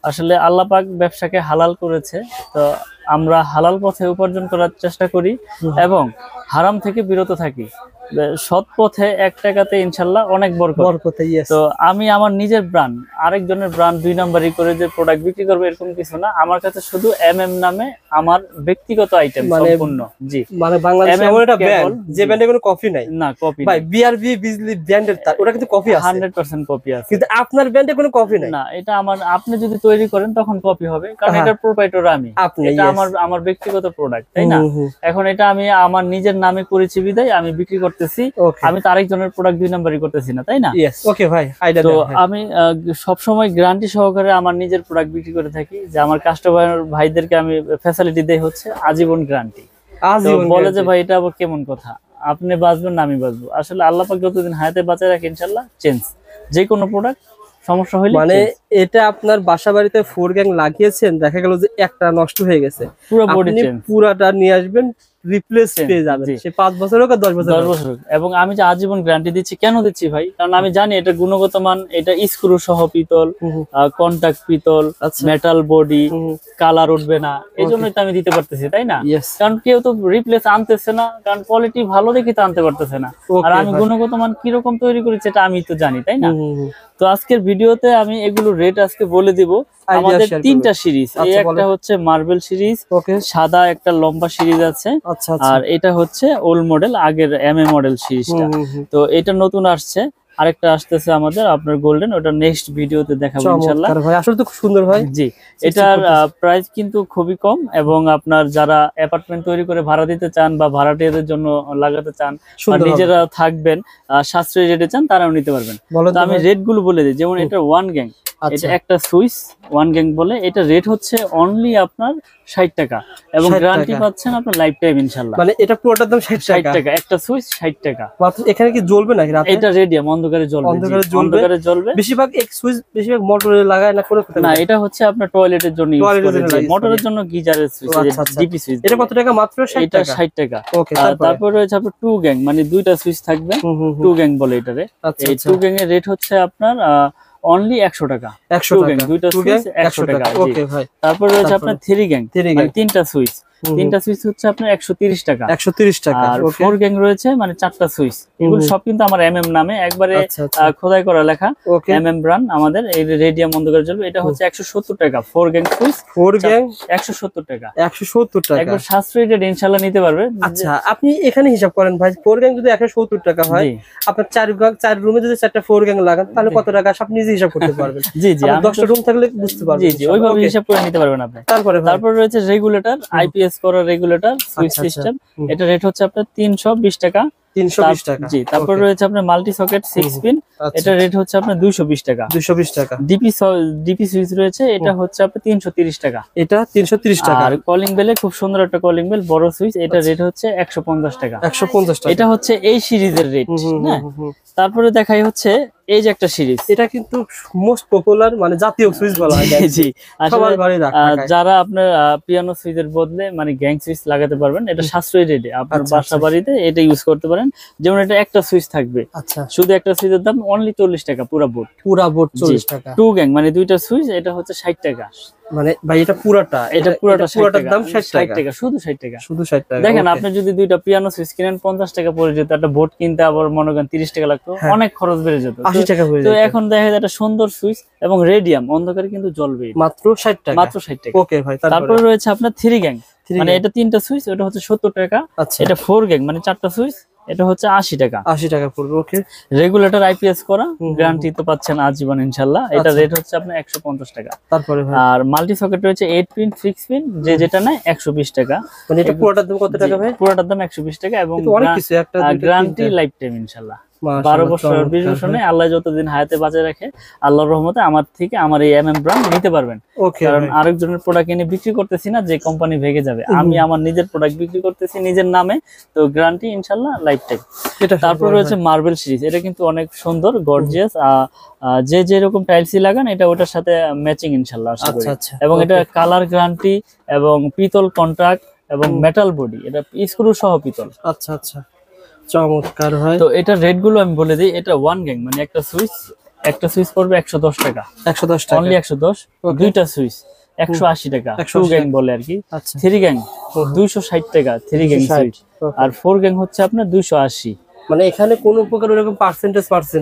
আসলে আল্লাহ পাক ব্যবসাকে হালাল করেছে, তো আমরা হালাল পথে উপার্জন করার চেষ্টা করি এবং হারাম থেকে বিরত থাকি। সৎ পথে 1 টাকাতে ইনশাল্লাহ অনেক বরকত। তো আমি আমার নিজের ব্র্যান্ড আরেকজনের ব্র্যান্ড 2 নাম্বারই করে যে প্রোডাক্ট বিক্রি করবো এরকম কিছু না। আমার কাছে শুধু এমএম নামে আমার ব্যক্তিগত আইটেম সম্পূর্ণ। জি, মানে বাংলাদেশে এমন একটা ব্র্যান্ড যে ব্র্যান্ডে কোনো কপি নাই। না কপি ভাই বিআরবি বিজলি ব্র্যান্ডের তার ওটা কিন্তু কপি আছে, 100% কপি আছে, কিন্তু আপনার ব্র্যান্ডে কোনো কপি নাই। না, এটা আমার, আপনি যদি তৈরি করেন তখন কপি হবে, কারণ এটার প্রোপ্রাইটর আমি, এটা আমার ব্যক্তিগত প্রোডাক্ট, তাই না? এখন এটা আমি আমার নিজের নামে করেছি বিদায় আমি বিক্রি করতেছি, আমি তো আরেকজনের প্রোডাক্ট 2 নাম্বারই করতেছি না, তাই না? ওকে ভাই, তো আমি সব সময় গ্যারান্টি সহকারে আমার নিজের প্রোডাক্ট বিক্রি করে থাকি, যে আমার কাস্টমার ভাইদেরকে আমি ফ্যাসিলিটি দেই হচ্ছে আজীবন গ্যারান্টি। বলে যে ভাই এটা আবার কেমন কথা, আপনি বাঁচবেন না আমি বাঁচবো? আসলে আল্লাহ পাক যতদিন হায়াতে বাঁচায় রাখে ইনশাআল্লাহ চেঞ্জ যে কোনো প্রোডাক্ট সমস্যা হইলে, মানে এটা আপনার বাসা বাড়িতে 4 গ্যাং লাগিয়েছেন, দেখা গেল যে একটা নষ্ট হয়ে গেছে, পুরো বডি চেঞ্জ, পুরাটা নিয়ে আসবেন, রিপ্লেস পেয়ে যাবেন, সে 5 বছর হোক আর 10 বছর হোক। এবং আমি যে আজীবন গ্যারান্টি দিচ্ছি, কেন দিচ্ছি ভাই? কারণ আমি জানি এটা গুণগত মান, এটা স্ক্রু সহ পিতল, কন্টাক্ট পিতল, মেটাল বডি, কালার উঠবে না, এই জন্যই তো আমি দিতে পারতেছি, তাই না? কারণ কেউ তো রিপ্লেস আনতেছে না, কারণ কোয়ালিটি ভালো দেখে তো আনতে পারতেছে না, আর আমি গুণগত মান কিরকম তৈরি করেছি এটা আমি তো জানি, তাই না? তো আজকের ভিডিওতে আমি এগুলো রেট আজকে বলে দিব। আমাদের 3টা সিরিজ, এই একটা হচ্ছে মার্বেল সিরিজ, সাদা একটা লম্বা সিরিজ আছে, আর এটা হচ্ছে ওল্ড মডেল, আগের এমএ মডেল সিরিজটা। তো এটা নতুন আসছে, আরেকটা আসতেছে আমাদের আপনার গোল্ডেন, ওটা নেক্সট ভিডিওতে দেখাবো ইনশাআল্লাহ। ভাই আসলে তো খুব সুন্দর ভাই। জি, এটার প্রাইস কিন্তু খুবই কম, এবং আপনার যারা অ্যাপার্টমেন্ট তৈরি করে ভাড়া দিতে চান বা ভাড়াটিয়াদের জন্য লাগাতে চান বা নিজেরা থাকবেন সাশ্রয়ী রেটে চান, তারাও নিতে পারবেন। তো আমি রেট গুলো বলে দিই, যেমন এটা 1 গ্যাং, এটা একটা সুইচ 1 গ্যাং বলে, এটা রেট হচ্ছে অনলি আপনার 60 টাকা, এবং গ্যারান্টি পাচ্ছেন আপনার লাইফ টাইম ইনশাআল্লাহ। মানে এটা পুরোটার দাম 60 টাকা, একটা সুইচ 60 টাকা মাত্র। এখানে কি জ্বলবে নাকি রাতে? এটা রেডিয়াম, অন্ধকারে জ্বলবে, অন্ধকারে জ্বলবে। বেশিরভাগ এক সুইচ বেশিরভাগ মোটরে লাগায় না, কোনো না, এটা হচ্ছে আপনার টয়লেটের জন্য ইউজ করে, মোটরের জন্য গিজারের সুইচ, ডিপি সুইচ। এটা কত টাকা? মাত্র 60 টাকা। এটা 60 টাকা। তারপর রয়েছে আপনার 2 গ্যাং, মানে 2টা সুইচ থাকবে, 2 গ্যাং বলে এটারে। এই 2 গ্যাং এর রেট হচ্ছে আপনার অনলি 100 টাকা। 100 টাকা, দুইটা সুইচ 100 টাকা। ওকে ভাই। তারপর রয়েছে আপনার 3 গ্যাং, মানে 3টা সুইচ, 3টা সুইচ হচ্ছে আপনার 130 টাকা। 130 টাকা। আর 4 গ্যাং রয়েছে, মানে 4টা সুইচ। এগুলো সব কিন্তু আমার এমএম নামে একবারে খোদাই করা লেখা, এমএম ব্র্যান্ড আমাদের। এই রেডিয়াম অন্ধকারে জ্বলবে, এটা হচ্ছে 170 টাকা। 4 গ্যাং সুইচ, 4 গ্যাং 170 টাকা। 170 টাকা, একবার সাশ্রয়ী রেট ইনশাআল্লাহ নিতে পারবে। আচ্ছা, আপনি এখানে হিসাব করেন ভাই, 4 গ্যাং যদি 170 টাকা হয়, আপনার 4 রুমে যদি 4টা 4 গ্যাং লাগান, তাহলে কত টাকা আপনি নিজে হিসাব করতে পারবেন। জি জি, 10টা রুম থাকলে বুঝতে পারবেন। জি জি, ওইভাবে হিসাব করে নিতে পারবেন আপনি। তারপর রয়েছে রেগুলেটর, আইপিএস করা রেগুলেটর সুইচ সিস্টেম, এটা রেট হচ্ছে আপনার 320 টাকা। 320 টাকা। জি, তারপর রয়েছে আপনার মাল্টি সকেট 6 পিন, এটা রেট হচ্ছে আপনার 220 টাকা। 220 টাকা। ডিপি সুইচ রয়েছে, এটা হচ্ছে আপনার 330 টাকা। এটা 330 টাকা। আর কলিং বেলে খুব সুন্দর একটা কলিং বেল, বড় সুইচ, এটা রেট হচ্ছে 150 টাকা। 150 টাকা। এটা হচ্ছে এই সিরিজের রেট, হ্যাঁ। তারপরে দেখাই হচ্ছে এই যে একটা সিরিজ, এটা কিন্তু মোস্ট পপুলার, মানে জাতীয় সুইচ বলা হয়। জি, যারা আপনার পিয়ানো সুইচের বদলে মানে গ্যাং সুইচ লাগাতে পারবেন, এটা সাশ্রয়ী রেটে আপনার বাসা বাড়িতে এটা ইউজ করতে পারেন। যেমন এটা একটা সুইচ থাকবে, শুধু একটা সুইচের দাম অনলি 40 টাকা, পুরা বোর্ড 40 টাকা। 2 গ্যাং মানে 2টা সুইচ, এটা হচ্ছে 60 টাকা। মানে ভাই এটা পুরাটার দাম 60 টাকা, শুধু 60 টাকা, শুধু 60 টাকা। দেখেন, আপনি যদি 2টা পিয়ানো সুইচ কিনেন 50 টাকা পড়ে যেত, একটা বোর্ড কিনতে আবার মনে করেন 30 টাকা লাগতো, অনেক খরচ বেড়ে যেত, 80 টাকা হয়ে যেত। তো এখন দেখা যায় একটা সুন্দর সুইচ এবং রেডিয়াম অন্ধকারে কিন্তু জ্বলবে, মাত্র 60 টাকা, মাত্র 60 টাকা। ওকে ভাই। তারপর রয়েছে আপনার 3 গ্যাং, মানে এটা 3টা সুইচ, ওটা হচ্ছে 70 টাকা। এটা 4 গ্যাং মানে 4টা সুইচ, এটা হচ্ছে 80 টাকা। 80 টাকা পড়বে, ওকে। রেগুলেটর আইপিএস করা, গ্যারান্টি তো পাচ্ছেন আজীবন ইনশাআল্লাহ। এটা রেট হচ্ছে আপনার 150 টাকা। তারপরে আর মাল্টি সকেট রয়েছে 8 পিন 6 পিন, যেটা নেয় 120 টাকা। মানে এটা পুরোটার দাম কত টাকা ভাই? পুরোটার দাম 120 টাকা, এবং গ্যারান্টি লাইফ টাইম ইনশাআল্লাহ। 12 বছর 20 বছর নেই, আল্লাহ যতদিন হায়াতে বাঁচিয়ে রাখে, আল্লাহর রহমতে আমার থেকে আমার এই এমএম ব্র্যান্ড নিতে পারবেন। কারণ আরেকজনের প্রোডাক্ট এনে বিক্রি করতেছি না যে কোম্পানি ভেঙে যাবে, আমি আমার নিজের প্রোডাক্ট বিক্রি করতেছি নিজের নামে, তো গ্যারান্টি ইনশাআল্লাহ লাইফ টাইম। তারপর রয়েছে মার্বেল সিরিজ, এটা কিন্তু অনেক সুন্দর গর্জিয়াস, যে যেরকম টাইলসই লাগান এটা ওটার সাথে ম্যাচিং ইনশাআল্লাহ আশা করি। এবং এটা কালার গ্যারান্টি এবং পিতল কন্ট্রাক্ট এবং মেটাল বডি, এটা স্ক্রু সহ পিতল। আচ্ছা, চমৎকার হয়। তো এটা রেট গুলো আমি বলে দিই, এটা 1 গ্যাং মানে একটা সুইচ একটা সুইচ পড়বে 110 টাকা, 110 টাকা অনলি 110। দুইটা সুইচ 180 টাকা, 2 গ্যাং বলে আর কি। আচ্ছা 3 গ্যাং 260 টাকা 3 গ্যাং সুইচ, আর 4 গ্যাং হচ্ছে আপনার 280। মানে এখানে কোনো প্রকার এরকম পার্সেন্ট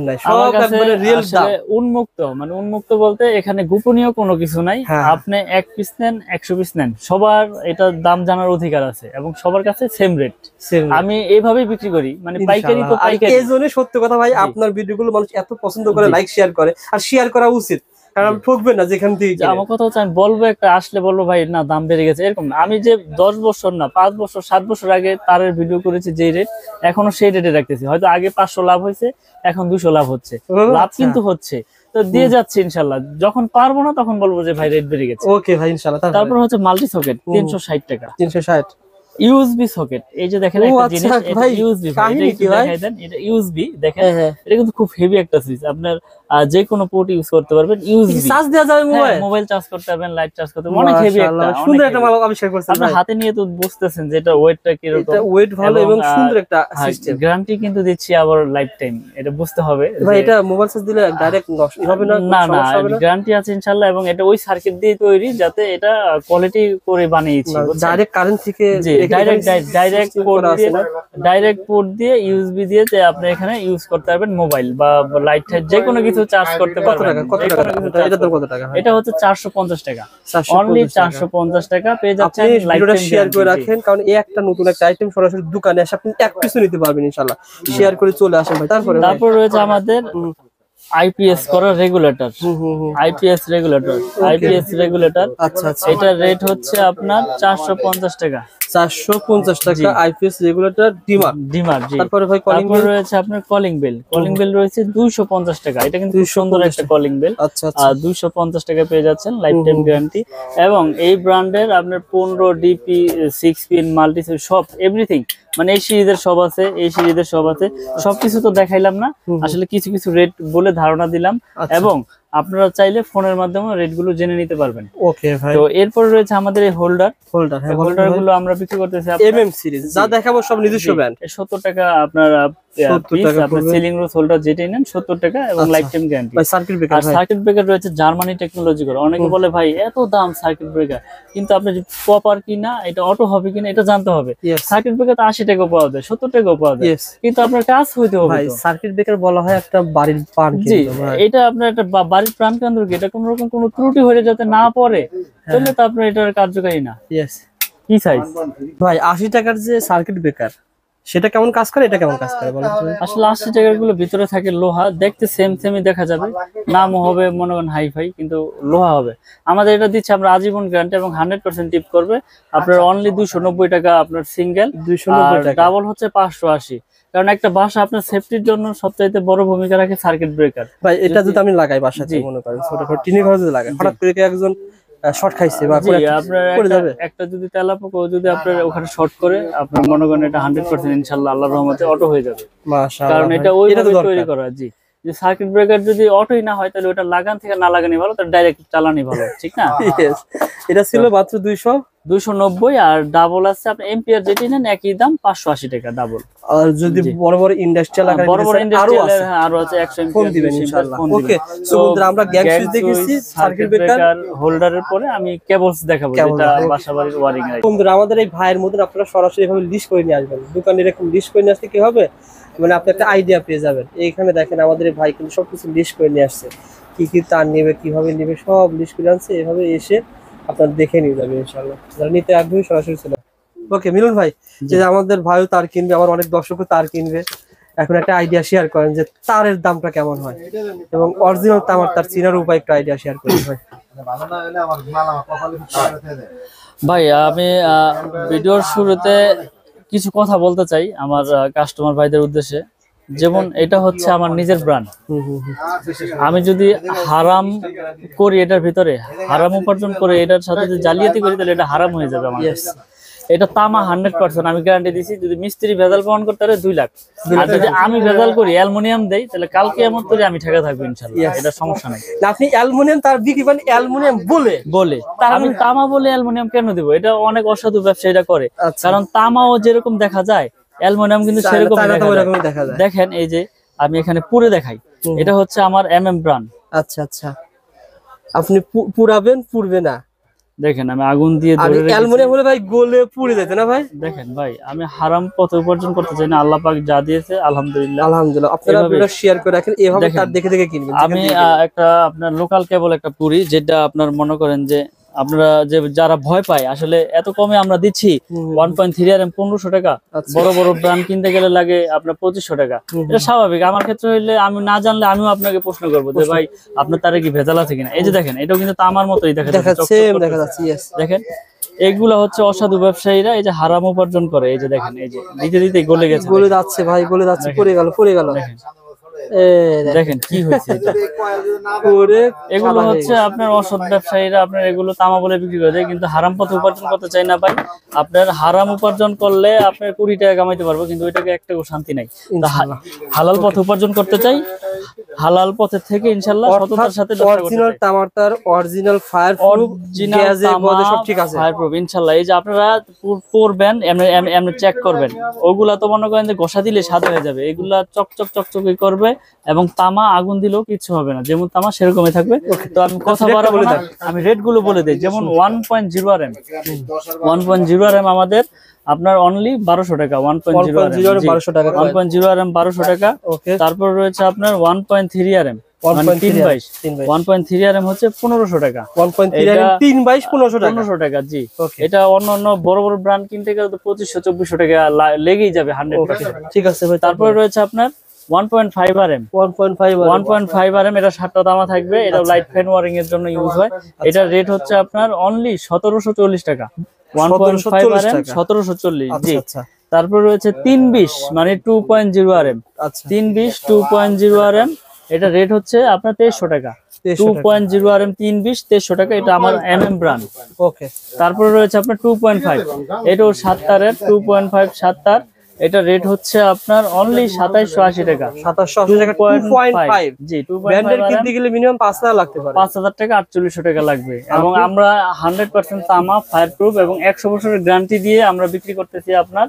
নাই, সব একবারে রিয়েল দাম। উন্মুক্ত, মানে উন্মুক্ত বলতে এখানে গোপনীয় কোনো কিছু নাই। আপনি 1 পিস নেন 100 পিস নেন, সবার এটা দাম জানার অধিকার আছে এবং সবার কাছে সেম রেট। আমি এইভাবেই বিক্রি করি, মানে পাইকারি তো পাইকারি। এই জন্য সত্যি কথা ভাই, আপনার ভিডিওগুলো মানুষ এত পছন্দ করে, লাইক শেয়ার করে, আর শেয়ার করা উচিত, কারণ ঠকবেন না যেখান থেকে। আমার কথা হচ্ছে আমি বলবো একটা, আসলে বলবো ভাই না দাম বেড়ে গেছে এরকম না। আমি যে 10 বছর না 5 বছর 7 বছর আগে তারের ভিডিও করেছি যে রেট, এখনো সেই রেটে রাখতেছি। হয়তো আগে 500 লাভ হয়েছে, এখন 200 লাভ হচ্ছে, লাভ কিন্তু হচ্ছে, তো দিয়ে যাচ্ছে ইনশাল্লাহ। যখন পারবো না তখন বলবো যে ভাই রেট বেড়ে গেছে। ওকে ভাই ইনশাআল্লাহ। তারপর হচ্ছে মাল্টি সকেট 360 টাকা, 360। ইউএসবি সকেট, এই যে দেখেন একটা জিনিস, এটা ইউএসবি, এটা দেখাই দেন, এটা ইউএসবি দেখেন। এটা কিন্তু খুব হেভি একটা সুইচ, আপনার যে কোনো পোর্ট ইউজ করতে পারবেন। ইউএসবি চার্জ দেওয়া যাবে, মোবাইল চার্জ করতে পারবেন, লাইট চার্জ করতে পারবেন, অনেক হেভি একটা, সুন্দর একটা মাল আবিষ্কার করছেন। আপনি হাতে নিয়ে তো বুঝতেছেন যে এটা ওয়েটটা কি রকম, এটা ওয়েট ভালো এবং সুন্দর একটা সিস্টেম। গ্যারান্টি কিন্তু দিচ্ছি আবার লাইফ টাইম, এটা বুঝতে হবে ভাই। এটা মোবাইল চার্জ দিলে ডাইরেক্ট নষ্ট হবে না? না না, গ্যারান্টি আছে ইনশাআল্লাহ, এবং এটা ওই সার্কিট দিয়ে তৈরি যাতে এটা কোয়ালিটি করে বানিয়েছি। ডাইরেক্ট কারেন্ট থেকে ডাইরেক্ট পোর্ট দিয়ে ইউএসবি দিয়ে আপনি এখানে ইউজ করতে পারবেন, মোবাইল বা লাইট যে কোনো কিছু চার্জ করতে পারবেন। এটা হচ্ছে 450 টাকা, অনলি 450 টাকা পেয়ে যাচ্ছেন। ভিডিওটা শেয়ার করে রাখেন, কারণ এই একটা নতুন একটা আইটেম সরাসরি দোকানে এসে আপনি এক পিছু নিতে পারবেন ইনশাআল্লাহ। শেয়ার করে চলে আসেন ভাই। তারপর রয়েছে আমাদের আইপিএস করা রেগুলেটর, আইপিএস রেগুলেটর। আচ্ছা আচ্ছা, এটার রেট হচ্ছে আপনার 450 টাকা, 450 টাকা আইপিএস রেগুলেটর ডিমার। তারপরে ভাই কলিং বেল রয়েছে আপনার, কলিং বেল রয়েছে 250 টাকা। এটা কিন্তু সুন্দর একটা কলিং বেল। আচ্ছা আচ্ছা, 250 টাকা পেয়ে যাচ্ছেন, লাইফ টাইম গ্যারান্টি। এবং এই ব্র্যান্ডের আপনার 15 ডিপি 6 পিন মাল্টি সব এভরিথিং, মানে এই সিরিজের সব আছে, সবকিছু তো দেখাইলাম না, আসলে কিছু কিছু রেট বলে ধারণা দিলাম। এবং আপনারা চাইলে ফোনের মাধ্যমে রেট গুলো জেনে নিতে পারবেন। ওকে ভাই। তো এরপর রয়েছে আমাদের এই হোল্ডার গুলো আমরা বিক্রি করতেছি এমএম সিরিজ, যা দেখাবো সব নিজস্ব ব্র্যান্ড। 70 টাকা আপনার সিলিং রোজ হোল্ডার যেটাই নেন 70 টাকা, এবং life time guarantee. Circuit breaker রয়েছে জার্মানি টেকনোলজি করে। অনেকে বলে ভাই এত দাম সার্কিট ব্রেকার, কিন্তু আপনি প্রপার কিনা, এটা অটো হবে কিনা এটা জানতে হবে। সার্কিট ব্রেকার তো 80 টাকা পাওয়া যায়, 70 টাকা পাওয়া যায়, কিন্তু আপনার কাজ হইতে হবে। সার্কিট ব্রেকার বলা হয় একটা বাড়ির প্রাণ কেন্দ্র। এটা আপনার একটা বাড়ির প্রাণ কেন্দ্র, এটা কোন রকম কোনো ত্রুটি হয়ে যাতে না পড়ে, তাহলে তো আপনার এটার কার্যকারী না। কি সাইজ ভাই 80 টাকার যে সার্কিট ব্রেকার, সেটা কেমন কাজ করে, এটা কেমন কাজ করে বলেন? আসলে 80 টাকার গুলো ভিতরে থাকে লোহা, দেখতে সেমই দেখা যাবে, নামও হবে মনে করেন হাইফাই, কিন্তু লোহা হবে। আমাদের এটা দিচ্ছে আমরা আজীবন গ্যারান্টি এবং 100% টিপ করবে। আপনার অনলি 290 টাকা আপনার সিঙ্গেল, 290 টাকা, ডাবল হচ্ছে 580। কারণ একটা বাসা আপনার সেফটির জন্য সবচাইতে বড় ভূমিকা রাখে সার্কিট ব্রেকার। ভাই এটা যদি আমি লাগাই বাসাতে, মনে করেন ছোটখাটো টিনের ঘরে যদি লাগাই, হঠাৎ করে একজন শর্ট খাইছে বা আপনার একটা যদি তেলাপোকা যদি আপনার ওখানে শর্ট করে, আপনার মনে করেন এটা 100% ইনশাআল্লাহ আল্লাহর রহমতে অটো হয়ে যাবে। মাশাআল্লাহ, কারণ এটা ওইভাবে তৈরি করা। জি, যে সার্কিট ব্রেকার যদি অটোই না হয়, তাহলে ওটা লাগান থেকে না লাগানি ভালো, তার ডাইরেক্ট চালানি ভালো, ঠিক না? এটা ছিল মাত্র 290, আর ডাবল আছে আপনি এম্পিয়ার যেটি নেন একই দাম 580 টাকা ডাবল। আর যদি বড় বড় ইন্ডাস্ট্রিয়াল আকারে আরো আছে 100 ফোন দিবেন ইনশাআল্লাহ। ওকে, সো বন্ধুরা আমরা গ্যাং সুইচ দেখেছি, সার্কিট ব্রেকার, হোল্ডারের পরে আমি কেবলস দেখাবো, যেটা বাসাবাড়ির ওয়্যারিং এর। বন্ধুরা আমাদের এই ভাইয়ের মধ্যে আপনারা সরাসরি এভাবে লিস্ট করে নিয়ে আসবেন, দোকানে এরকম লিস্ট করে নিয়ে আসলে কি হবে, মানে আপনি একটা আইডিয়া পেয়ে যাবেন। এইখানে দেখেন আমাদের এই ভাই কিন্তু সবকিছু লিস্ট করে নিয়ে আসছে, কি কি তার নেবে, কিভাবে নেবে, সব লিস্ট করে আনছে। এভাবে এসে আপনারা দেখে নিয়ে যাবেন ইনশাআল্লাহ, যারা নিতে আগ্রহী সরাসরি চলে। ওকে মিলন ভাই, যে আমাদের ভাইও তার কিনবে, আমার অনেক দর্শকও তার কিনবে, এখন একটা আইডিয়া শেয়ার করেন যে তারের দামটা কেমন হয়, এবং অরিজিনাল তার চিনার উপায় একটা আইডিয়া শেয়ার করেন ভাই। ভাই আমি ভিডিওর শুরুতে কিছু কথা বলতে চাই আমার কাস্টমার ভাইদের উদ্দেশ্যে। যেমন এটা হচ্ছে আমার নিজের ব্র্যান্ড, আমি যদি হারাম করি, এটার ভিতরে হারাম উপার্জন করে এটার সাথে যদি জালিয়াতি করি, তাহলে এটা হারাম হয়ে যাবে আমার। এটা তামা 100%, আমি গ্যারান্টি দিছি। যদি মিস্ত্রি ভেজাল প্রমাণ করতে পারে 2 লাখ, আর যদি আমি ভেজাল করি অ্যালুমিনিয়াম দেই, তাহলে কালকে এমন করে আমি ঠেকা থাকবো ইনশাআল্লাহ, এটা সমস্যা নাই। আপনি অ্যালুমিনিয়াম তার বিক্রি করেন, অ্যালুমিনিয়াম বলে আমি তামা বলে অ্যালুমিনিয়াম কেন দিব? এটা অনেক অসাধু ব্যবসায়ীরা করে, কারণ তামাও যেরকম দেখা যায় অ্যালুমিনিয়াম কিন্তু সেরকম দেখা যায়। দেখেন এই যে আমি এখানে পুরে দেখাই। এটা হচ্ছে আমার ব্র্যান্ড। আচ্ছা আচ্ছা, আপনি পুরাবেন, পুরবে না। দেখেন আমি আগুন দিয়ে ধরে রেখেছি। অ্যালুমিনিয়াম হলে ভাই গলে পুড়ে যেত না ভাই? দেখেন ভাই, আমি হারাম পথে উপার্জন করতে চাই না, আল্লাহ পাক যা দিয়েছে আলহামদুলিল্লাহ। আলহামদুলিল্লাহ, আপনারা ভিডিও শেয়ার করে রাখেন, এভাবে তার দেখে দেখে কিনবেন। আমি একটা আপনার লোকাল কেবল একটা পুরি, যেটা আপনার মনে করেন যে আপনারা যে যারা ভয় পায়, আসলে এত কমে আমরা দিচ্ছি 1.3 RM 1500 টাকা। বড় বড় ব্র্যান্ড কিনতে গেলে লাগে আপনার 2500 টাকা। এটা স্বাভাবিক। আমার ক্ষেত্রে হইলে আমি না জানলে আমিও আপনাকে প্রশ্ন করবো যে ভাই আপনার তারে কি ভেজাল আছে কিনা। এই যে দেখেন, এটাও কিন্তু তামার মতোই দেখা যাচ্ছে। দেখেন এগুলা হচ্ছে অসাধু ব্যবসায়ীরা এই যে হারাম উপার্জন করে। এই যে দেখেন, এই যে দিতে দিতে গলে গেছে, গলে যাচ্ছে ভাই, গলে যাচ্ছে, পড়ে গেল। দেখেন কি হয়েছে। এগুলো হচ্ছে আপনার অসৎ ব্যবসায়ীরা আপনার এগুলো তামা বলে বিক্রি করে দেয়, কিন্তু হারাম পথে উপার্জন করতে চাই না ভাই। আপনার হারাম উপার্জন করলে আপনার 20 টাকা কামাইতে পারবো, কিন্তু ওইটাকে একটাও শান্তি নাই। হালাল পথে উপার্জন করতে চাই, হালাল পথে থেকে ইনশাআল্লাহ সততার সাথে অরিজিনাল তামাটার অরিজিনাল ফায়ারপ্রুফ গ্যাসে বলে সব ঠিক আছে, ফায়ারপ্রুফ ইনশাআল্লাহ। এই যে আপনারা পরবেন, এমনি চেক করবেন, ওগুলা তো মনে করেন যে ঘষা দিলে সাদা হয়ে যাবে, এগুলা চকচক চকচকে করবে এবং তামা আগুন দিলেও কিছু হবে না, যেমন তামা সেরকমই থাকবে। তো আমি কথা বাড়াবো না, আমি রেট গুলো বলে দিই। যেমন 1.0 RM 1.0 RM আমাদের আপনার অনলি 1200 টাকা। 1.0 RM 1200 টাকা। 1.0 RM 1200 টাকা। তারপর রয়েছে আপনার 1.3 RM 1.3 RM হচ্ছে 1500 টাকা। 1.3 RM 1500 টাকা। জি, এটা অন্য বড় বড় ব্র্যান্ড কিনতে গেলে তো 2500-2400 টাকা লেগেই যাবে 100%। ঠিক আছে ভাই। তারপর রয়েছে আপনার 1.5 RM 1.5 RM, এটা 7টা তামা থাকবে। এটা লাইট ফ্যান ওয়ারিং এর জন্য ইউজ হয়। এটা রেট হচ্ছে আপনার অনলি 1740 টাকা। 1.5 RM 1740। জি। তারপর রয়েছে 320 মানে 2.0 RM 320 2.0 RM, এটা রেট হচ্ছে আপনার 2300 টাকা। 2.0 RM 320 2300 টাকা। এটা আমার ব্র্যান্ড। ওকে। তারপর রয়েছে আপনার 2.5, এটাও 7 তারের 2.5 7 তার। এটা রেট হচ্ছে আপনার অনলি 2780 টাকা। 2780 টাকা 2.5। জি, 2.5 ব্র্যান্ডের কিনতে গেলে মিনিমাম 5000 লাগতে পারে। 5000 টাকা 4800 টাকা লাগবে। এবং আমরা 100% তামা ফায়ারপ্রুফ এবং 100 বছরের গ্যারান্টি দিয়ে আমরা বিক্রি করতেছি আপনার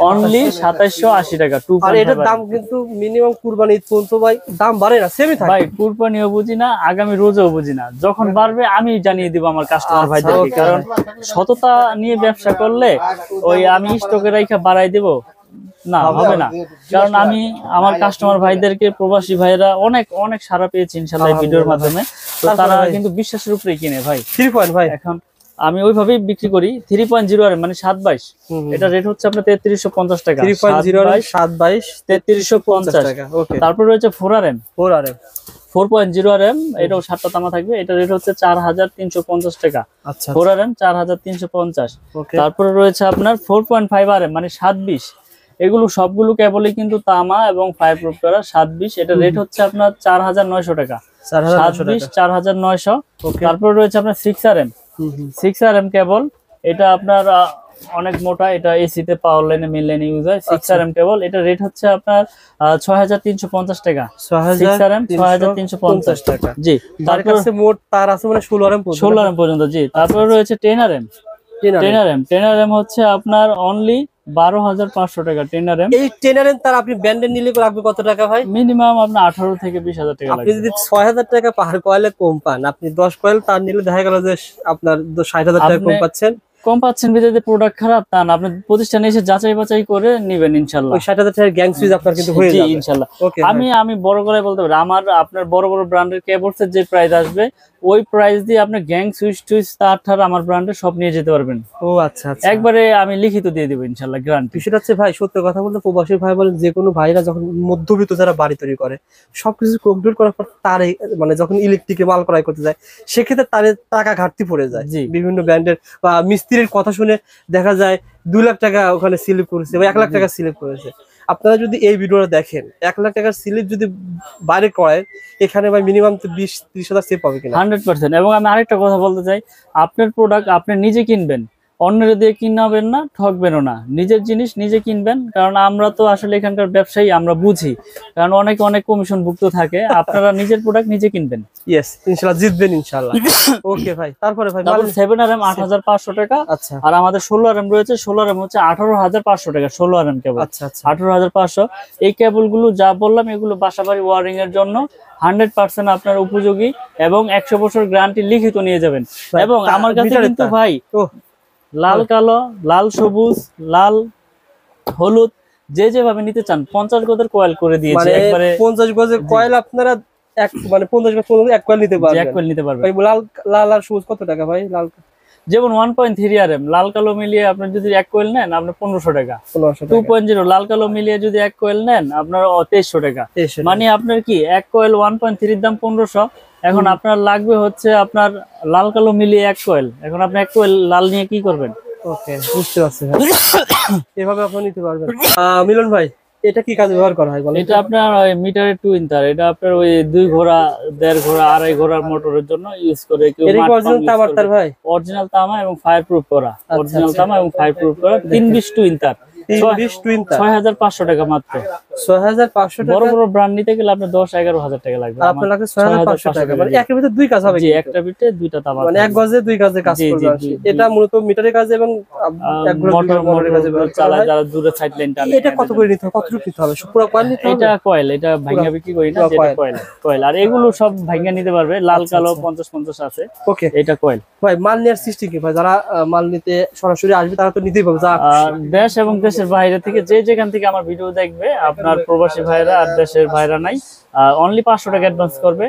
অনলি 2780 টাকা। 2.5। আর এটার দাম কিন্তু মিনিমাম কুরবানি ঈদ পর্যন্ত ভাই দাম বাড়ে না, সেমই থাকে ভাই। কুরবানিও বুঝি না, আগামী রোজাও বুঝি না, যখন বাড়বে আমি জানিয়ে দিব আমার কাস্টমার ভাইদেরকে। কারণ সততা নিয়ে ব্যবসা করলে ওই আমি স্টকে রাখা বাড়াই দেব না, হবে না। কারণ আমি আমার কাস্টমার ভাইদেরকে, প্রবাসী ভাইরা অনেক অনেক সাড়া পেয়েছি ইনশাআল্লাহ ভিডিওর মাধ্যমে। তো তারা কিন্তু বিশ্বাসের উপরেই কিনে ভাই। 3 পয়েন্ট ভাই এখন আমি ওইভাবেই বিক্রি করি। 3.0 RM মানে 722, এটা রেট হচ্ছে আপনার 3350 টাকা। 3.0 RM 722 3350 টাকা। ওকে। তারপর রয়েছে 4 RM 4.0 RM, এটাও 7টা তামা থাকবে। এটা রেট হচ্ছে 4350 টাকা। 4 RM 4350। তারপরে রয়েছে আপনার 4.5 RM মানে 720, এগুলো সবগুলো কেবলই কিন্তু তামা এবং ফায়ারপ্রুফ করা। 720, এটা রেট হচ্ছে আপনার 4900 টাকা। 720 4900। তারপর রয়েছে আপনার 6 RM 6 RM কেবল, এটা আপনার অনেক মোটা, এটা এসিতে পাওয়ার লাইনে মেইন লাইনে ইউজ হয়। 6 RM কেবল, এটা রেট হচ্ছে আপনার 6350 টাকা। 6 RM 6350 টাকা। জি। তার কাছে মোট তার আছে মানে 16 RM পর্যন্ত। জি। তারপর রয়েছে 10 RM 10 RM হচ্ছে আপনার অনলি 12500 টাকা। 10 RM। এই 10 RM তার আপনি ব্র্যান্ডের নিলে লাগবে কত টাকা ভাই? মিনিমাম আপনার 18 থেকে 20000 টাকা লাগবে। আপনি যদি 6000 টাকা পার কয়েলে কম পান, আপনি 10 কয়েল তার নিলে দেখা গেল যে আপনার 60000 টাকা কম পাচ্ছেন। কম পাচ্ছেন বিদেশে প্রোডাক্ট খারাপ তা না, আপনি প্রতিষ্ঠানে এসে যাচাই বাছাই করে নেবেন ইনশাআল্লাহ। ওই 60000 টাকার গ্যাং সুইচ আপনার কিন্তু হয়ে যাবে। জি ইনশাআল্লাহ। আমি বড় করে বলতে পারি, আমার আপনার বড় বড় ব্র্যান্ডের কেবলসের যে প্রাইস আসবে ওই প্রাইস দিয়ে আপনি গ্যাং সুইচ টুইচ তার আমার ব্র্যান্ডের সব নিয়ে যেতে পারবেন। ও আচ্ছা আচ্ছা, একবারে আমি লিখিত দিয়ে দেব ইনশাআল্লাহ গ্যারান্টি। বিষয়টা হচ্ছে ভাই সত্য কথা বলতে, প্রবাসী ভাই বলেন যে কোনো ভাইরা যখন মধ্যবিত্ত যারা বাড়ি তৈরি করে সবকিছু কমপ্লিট করার পর তার মানে যখন ইলেকট্রিকে মাল ক্রয় করতে যায় সেক্ষেত্রে তার টাকা ঘাটতি পড়ে যায়। বিভিন্ন ব্র্যান্ডের বা মিস্ত্রির কথা শুনে দেখা যায় 2 লাখ টাকা ওখানে স্লিপ করেছে বা 1 লাখ টাকা স্লিপ করেছে। আপনারা যদি এই ভিডিওটা দেখেন, 1 লাখ টাকার স্লিপ যদি বাইরে করেন, এখানে ভাই মিনিমাম তো 20-30 হাজার সেভ পাবে কিনা 100%। এবং আমি আরেকটা কথা বলতে চাই, আপনার প্রোডাক্ট আপনি নিজে কিনবেন, অন্যের দিয়ে কিনাবেন না, ঠকবেনও না, নিজের জিনিস নিজে কিনবেন। কারণ আমরা তো আসলে এখানকার ব্যবসায়ী, আমরা বুঝি, কারণ অনেক অনেক কমিশন ভুক্ত থাকে। আপনারা নিজের প্রোডাক্ট নিজে কিনবেন। ইয়েস, ইনশাআল্লাহ জিতবেন ইনশাআল্লাহ। ওকে ভাই, তারপরে ভাই 7RM 8,500 টাকা। আচ্ছা, আর আমাদের 16RM রয়েছে, 16RM হচ্ছে 18,500 টাকা। 16RM কেবল, আচ্ছা আচ্ছা 18,500। এই কেবল গুলো যা বললাম এগুলো বাসাবাড়ি ওয়ারিং এর জন্য 100% আপনার উপযোগী এবং 100 বছর গ্যারান্টি লিখিত নিয়ে যাবেন। এবং আমার কাছে কিন্তু ভাই লাল কালো, লাল সবুজ, লাল হলুদ যে যেভাবে নিতে চান 50 গজের কয়েল করে দিয়েছি একবারে। 50 গজের কয়েল আপনারা এক মানে 50 গজ এক কয়েল নিতে পারবেন। এক কয়েল নিতে পারবেন। ভাই লাল লাল আর সবুজ কত টাকা ভাই? লাল যেমন 1.3RM লাল কালো মিলিয়ে আপনি যদি এক কয়েল নেন আপনার 1500 টাকা। 2.0 লাল কালো মিলিয়ে যদি এক কয়েল নেন আপনার 2300 টাকা। মানে আপনার কি এক কয়েল 1.3 এর দাম 1500। এখন আপনার লাগবে হচ্ছে আপনার লাল কালো মিলিয়ে এক কয়েল। এখন আপনি এক কয়েল লাল নিয়ে কি করবেন? ওকে, বুঝতে পারছি ভাই। এভাবে আপনি নিতে পারবেন। মিলন ভাই, এটা কি কাজে ব্যবহার করা হয় বলেন? এটা আপনার ওই মিটারের টুইন তার। এটা আপনার ওই 2 ঘোড়া, 1.5 ঘোড়া, 2.5 ঘোড়ার মোটরের জন্য ইউজ করে। কেউ অরিজিনাল তামার তার ভাই? অরিজিনাল তামা এবং ফায়ার প্রুফ করা। অরিজিনাল তামা এবং ফায়ার প্রুফ করা 320 টুইন তার। 320 টুইন তার 6,500 টাকা মাত্র। 6,500 টাকা। বড় বড় ব্র্যান্ড নিতে গেলে আপনার 10-11,000 টাকা লাগবে। আপনার লাগবে 6,500 টাকা। মানে একের ভিতরে দুই কাজ হবে? জি, একটা বিটে দুইটা তামা। মানে এক গজে দুই কাজে কাজ করবে। এটা মূলত মিটারের কাজে এবং এক মোটরের কাজে চালায় যারা দূরে সাইড লাইন টানে। এটা কত করে নিতে হবে? কতটুকু নিতে হবে? পুরো কয়েল নিতে হবে? এটা কয়েল, এটা ভাঙা বিক্রি করি না, এটা কয়েল। কয়েল আর এগুলো সব ভাঙা নিতে পারবে। লাল কালো 50-50 আছে। ওকে, এটা কয়েল। ভাই মাল নেওয়ার সিস্টেম কি ভাই? যারা মাল নিতে সরাসরি আসবে তারা তো নিতেই পারবে। দেশ এবং দেশের বাইরে থেকে যে যেখান থেকে আমার ভিডিও দেখবে, আপনার প্রবাসী ভাইরা আর দেশের ভাইরা নাই, অনলি 500 টাকা অ্যাডভান্স করবে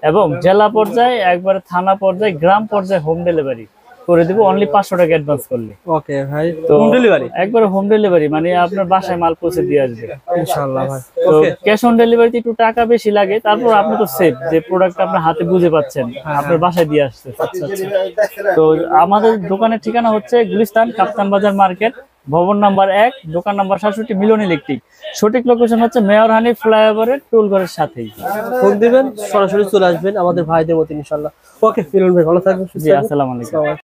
এবং জেলা পর্যায়ে, একবারে থানা পর্যায়ে, গ্রাম পর্যায়ে হোম ডেলিভারি করে দিব অনলি 500 টাকা অ্যাডভান্স করলে। ওকে ভাই, হোম ডেলিভারি একবারে হোম ডেলিভারি, মানে আপনার বাসায় মাল পৌঁছে দিয়ে আসবে ইনশাআল্লাহ ভাই। তো ক্যাশ অন ডেলিভারিতে একটু টাকা বেশি লাগে, তারপর আপনি তো সেফ যে প্রোডাক্ট আপনার হাতে বুঝে পাচ্ছেন, আপনার বাসায় দিয়ে আসছে। তো আমাদের দোকানের ঠিকানা হচ্ছে গুলিস্তান কাপ্তান বাজার মার্কেট, ভবন নাম্বার 1, দোকান নাম্বার 67, মিলন ইলেকট্রিক। সঠিক লোকেশন হচ্ছে মেয়র হানি ফ্লাইওভারের টুল ঘরের সাথেই। ফোন দিবেন, সরাসরি চলে আসবেন আমাদের ভাইদের মতো ইনশাআল্লাহ। ওকে মিলন ভাই, ভালো থাকবেন। জি, আসসালামু আলাইকুম।